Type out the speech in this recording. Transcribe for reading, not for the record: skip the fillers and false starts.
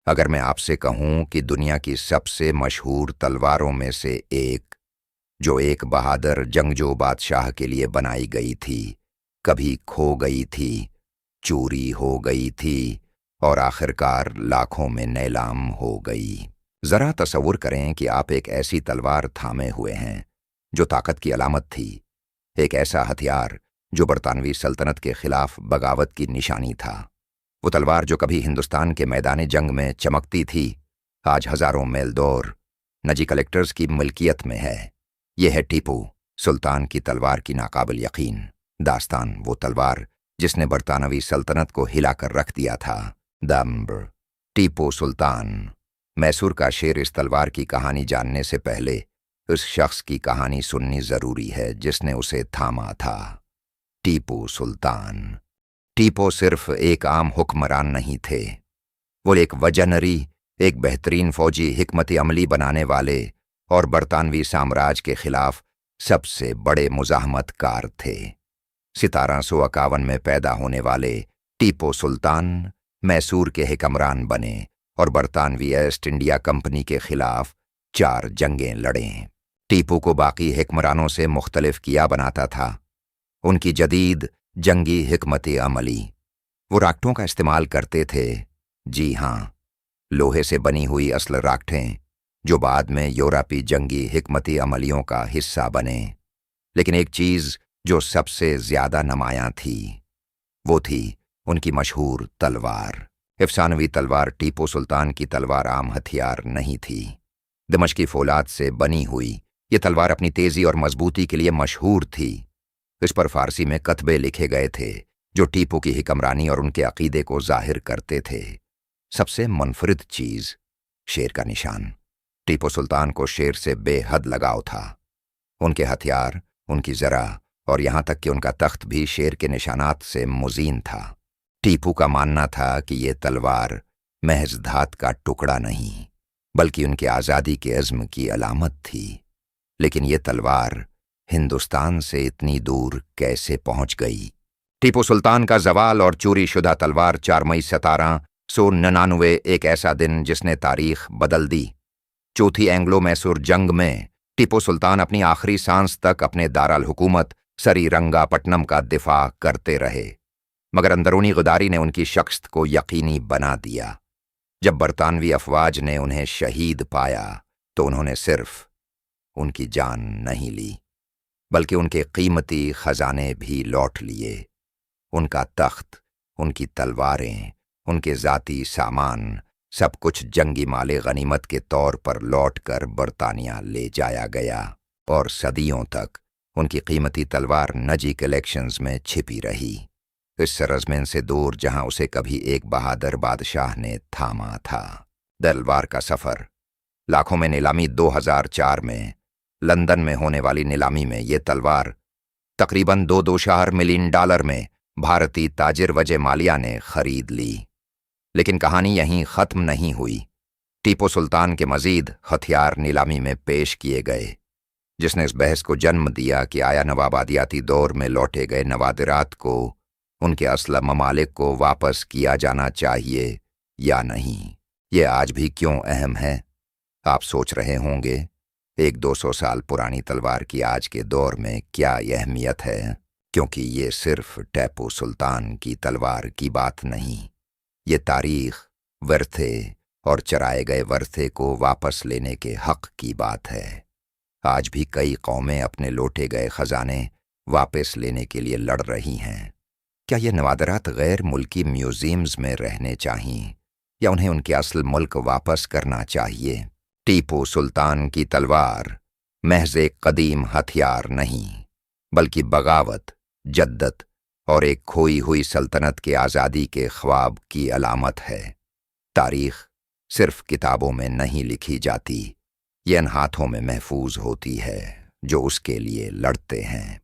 اگر میں آپ سے کہوں کہ دنیا کی سب سے مشہور تلواروں میں سے ایک، جو ایک بہادر جنگجو بادشاہ کے لیے بنائی گئی تھی، کبھی کھو گئی تھی، چوری ہو گئی تھی اور آخرکار لاکھوں میں نیلام ہو گئی۔ ذرا تصور کریں کہ آپ ایک ایسی تلوار تھامے ہوئے ہیں جو طاقت کی علامت تھی، ایک ایسا ہتھیار جو برطانوی سلطنت کے خلاف بغاوت کی نشانی تھا۔ وہ تلوار جو کبھی ہندوستان کے میدان جنگ میں چمکتی تھی، آج ہزاروں میل دور نجی کلیکٹرز کی ملکیت میں ہے۔ یہ ہے ٹیپو سلطان کی تلوار کی ناقابل یقین داستان، وہ تلوار جس نے برطانوی سلطنت کو ہلا کر رکھ دیا تھا۔ دمبر ٹیپو سلطان۔ میسور کا شیر اس تلوار کی کہانی جاننے سے پہلے اس شخص کی کہانی سننی ضروری ہے جس نے اسے تھاما تھا۔ ٹیپو سلطان۔ ٹیپو صرف ایک عام حکمران نہیں تھے، وہ ایک وجنری، ایک بہترین فوجی حکمت عملی بنانے والے اور برطانوی سامراج کے خلاف سب سے بڑے مزاحمت کار تھے۔ 1751 میں پیدا ہونے والے ٹیپو سلطان میسور کے حکمران بنے اور برطانوی ایسٹ انڈیا کمپنی کے خلاف 4 جنگیں لڑیں۔ ٹیپو کو باقی حکمرانوں سے مختلف کیا بناتا تھا ان کی جدید جنگی حکمت عملی۔ وہ راکٹوں کا استعمال کرتے تھے، جی ہاں، لوہے سے بنی ہوئی اصل راکٹیں جو بعد میں یورپی جنگی حکمت عملیوں کا حصہ بنے۔ لیکن ایک چیز جو سب سے زیادہ نمایاں تھی، وہ تھی ان کی مشہور تلوار۔ افسانوی تلوار ٹیپو سلطان کی تلوار عام ہتھیار نہیں تھی۔ دمشقی فولاد سے بنی ہوئی یہ تلوار اپنی تیزی اور مضبوطی کے لیے مشہور تھی۔ اس پر فارسی میں کتبے لکھے گئے تھے جو ٹیپو کی حکمرانی اور ان کے عقیدے کو ظاہر کرتے تھے۔ سب سے منفرد چیز شیر کا نشان۔ ٹیپو سلطان کو شیر سے بے حد لگاؤ تھا۔ ان کے ہتھیار، ان کی زرہ اور یہاں تک کہ ان کا تخت بھی شیر کے نشانات سے مزین تھا۔ ٹیپو کا ماننا تھا کہ یہ تلوار محض دھات کا ٹکڑا نہیں بلکہ ان کے آزادی کے عزم کی علامت تھی۔ لیکن یہ تلوار ہندوستان سے اتنی دور کیسے پہنچ گئی؟ ٹیپو سلطان کا زوال اور چوری شدہ تلوار 4 مئی 1799، ایک ایسا دن جس نے تاریخ بدل دی۔ چوتھی اینگلو میسور جنگ میں ٹیپو سلطان اپنی آخری سانس تک اپنے دارالحکومت سری رنگا پٹنم کا دفاع کرتے رہے، مگر اندرونی غداری نے ان کی شکست کو یقینی بنا دیا۔ جب برطانوی افواج نے انہیں شہید پایا تو انہوں نے صرف ان کی جان نہیں لی بلکہ ان کے قیمتی خزانے بھی لوٹ لیے۔ ان کا تخت، ان کی تلواریں، ان کے ذاتی سامان، سب کچھ جنگی مال غنیمت کے طور پر لوٹ کر برطانیہ لے جایا گیا، اور صدیوں تک ان کی قیمتی تلوار نجی کلیکشنز میں چھپی رہی، اس سرزمین سے دور جہاں اسے کبھی ایک بہادر بادشاہ نے تھاما تھا۔ تلوار کا سفر۔ لاکھوں میں نیلامی۔ 2004 میں لندن میں ہونے والی نیلامی میں یہ تلوار تقریباً $2.2 ملین میں بھارتی تاجر وجے مالیہ نے خرید لی۔ لیکن کہانی یہیں ختم نہیں ہوئی۔ ٹیپو سلطان کے مزید ہتھیار نیلامی میں پیش کیے گئے، جس نے اس بحث کو جنم دیا کہ آیا نوآبادیاتی دور میں لوٹے گئے نوادرات کو ان کے اصل ممالک کو واپس کیا جانا چاہیے یا نہیں۔ یہ آج بھی کیوں اہم ہے؟ آپ سوچ رہے ہوں گے، 100-200 سال پرانی تلوار کی آج کے دور میں کیا اہمیت ہے؟ کیونکہ یہ صرف ٹیپو سلطان کی تلوار کی بات نہیں، یہ تاریخ، ورثے اور چرائے گئے ورثے کو واپس لینے کے حق کی بات ہے۔ آج بھی کئی قومیں اپنے لوٹے گئے خزانے واپس لینے کے لیے لڑ رہی ہیں۔ کیا یہ نوادرات غیر ملکی میوزیمز میں رہنے چاہئیں یا انہیں ان کے اصل ملک واپس کرنا چاہیے؟ ٹیپو سلطان کی تلوار محض ایک قدیم ہتھیار نہیں بلکہ بغاوت، جدت اور ایک کھوئی ہوئی سلطنت کے آزادی کے خواب کی علامت ہے۔ تاریخ صرف کتابوں میں نہیں لکھی جاتی، یہ ان ہاتھوں میں محفوظ ہوتی ہے جو اس کے لیے لڑتے ہیں۔